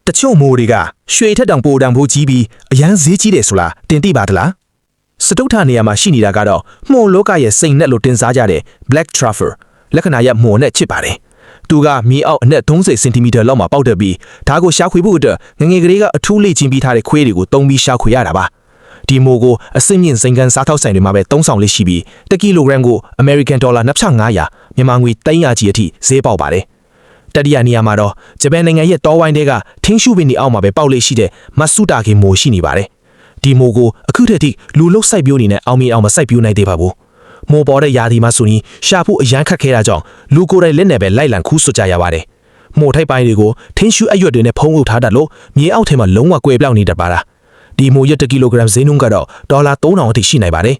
တချို့မိုးတွေကရွှေထက်တောင်ပိုတောင်ဖို့ကြီးပြီးအရန်ဈေးကြီးတယ်ဆိုလားတင်သိပါသလားစတုထနေရာမှာရှိနေတာကတော့မှုန်လောကရဲ့စိန်နဲ့လို့တင်စားကြတဲ့ black truffle လက္ခဏာရမှုန်နဲ့ချစ်ပါတယ်သူကမြေအောက်အနက်30စင်တီမီတာလောက်မှာပေါက်တက်ပြီးဒါကိုရှာဖွေဖို့အတွက်ငငယ်ကလေးကအထူးလေ့ကျင့်ပြီးထားတဲ့ခွေးတွေကိုတုံးပြီးရှာဖွေရတာပါဒီမိုကိုအစင်းမြင့်စိန်ကန်စားထောက်ဆိုင်တွေမှာပဲသုံးဆောင်လေးရှိပြီး1ကီလိုဂရမ်ကို American Dollar 2500မြန်မာငွေ300ကြီးအထိဈေးပေါက်ပါတယ်တတိယနေရာမှာတော့ဂျပန်နိုင်ငံရဲ့တောဝိုင်းတွေကထင်းရှုပင်ဒီအောက်မှာပဲပေါက်လေးရှိတဲ့မတ်ဆူတာကီမိုရှိနေပါတယ်ဒီမိုကိုအခုတည်းထိလူလုတ်စိုက်ပျိုးနေတဲ့အောင်မြင်အောင်မစိုက်ပျိုးနိုင်သေးပါဘူးမိုးပေါ်တဲ့ယာဒီမှာဆိုရင်ရှာဖို့အရန်ခက်ခဲတာကြောင့်လူကိုယ်တိုင်လက်နဲ့ပဲလိုက်လံခူးဆွကြရပါတယ်မိုးထိုက်ပိုင်းတွေကိုထင်းရှုအရွက်တွေနဲ့ဖုံးအုပ်ထားတတ်လို့မြေအောက်ထဲမှာလုံးဝကွယ်ပြောင်းနေတတ်ပါလားဒီမိုရက်1ကီလိုဂရမ်ဈေးနှုန်းကတော့ဒေါ်လာ3000အထိရှိနိုင်ပါတယ်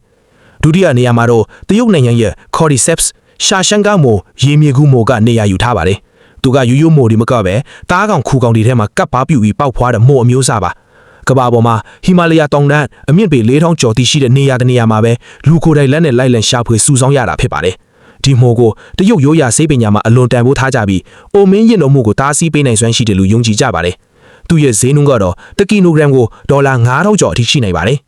ဒုတိယနေရာမှာတော့တရုတ်နိုင်ငံရဲ့ Cordyceps ရှာရှန်ကာမိုရေမြေကူးမိုကနေရာယူထားပါတယ်သူကယူယူမိုဒီမကပဲတားကောင်ခူကောင်တွေထဲမှာကပ်ပါပြူပြီးပေါက်ဖွားတဲ့မိုအမျိုးအစားပါကဘာပေါ်မှာဟီမာလယာတောင်တန်းအမြင့်ပေ4000ကျော်တိရှိတဲ့နေရာတနေရာမှာပဲလူကိုယ်တိုင်လက်နဲ့လိုက်လံရှာဖွေစူဆောင်းရတာဖြစ်ပါတယ်ဒီမိုကိုတရုတ်ရိုးရာဆေးပညာမှာအလွန်တန်ဖိုးထားကြပြီးအိုမင်းရင်တော်မှုကိုတားဆီးပေးနိုင်စွမ်းရှိတယ်လို့ယုံကြည်ကြပါတယ်သူရဲ့ဈေးနှုန်းကတော့1ကီလိုဂရမ်ကိုဒေါ်လာ9000ကျော်အထိရှိနိုင်ပါတယ်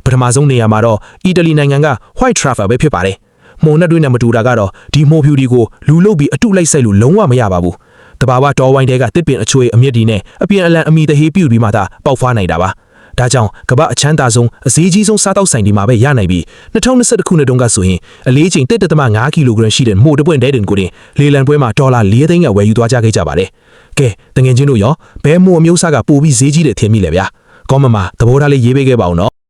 ပထမဆုံးနေရာမှာတော့အီတလီနိုင်ငံက white truffle ပဲဖြစ်ပါတယ်မိုနဲ့တွင်းနဲ့မတူတာကတော့ဒီမိုဖြူဒီကိုလူလုတ်ပြီးအတုလိုက်ဆိုင်လို့လုံးဝမရပါဘူးတဘာဝတော်ဝိုင်းတဲကတစ်ပင်အချွေအမြင့်ဒီနဲ့အပြင်အလံအမီတဟေးပြုတ်ပြီးမှသာပေါက်ဖွားနိုင်တာပါဒါကြောင့်ကမ္ဘာအချမ်းသာဆုံးအစည်းကြီးဆုံးစားတောက်ဆိုင်ဒီမှာပဲရနိုင်ပြီး2021ခုနှစ်တုန်းကဆိုရင်အလေးချိန်1.5ကီလိုဂရမ်ရှိတဲ့မိုတပွင့်တဲတင်ကိုတင်လေလံပွဲမှာဒေါ်လာ4သိန်းကဝယ်ယူသွားကြခဲ့ကြပါတယ်ကဲတငယ်ချင်းတို့ရောဘဲမိုအမျိုးအစားကပိုပြီးဈေးကြီးတယ်ထင်မိလဲဗျာကောမမှာသဘောထားလေးရေးပေးခဲ့ပါဦးနော်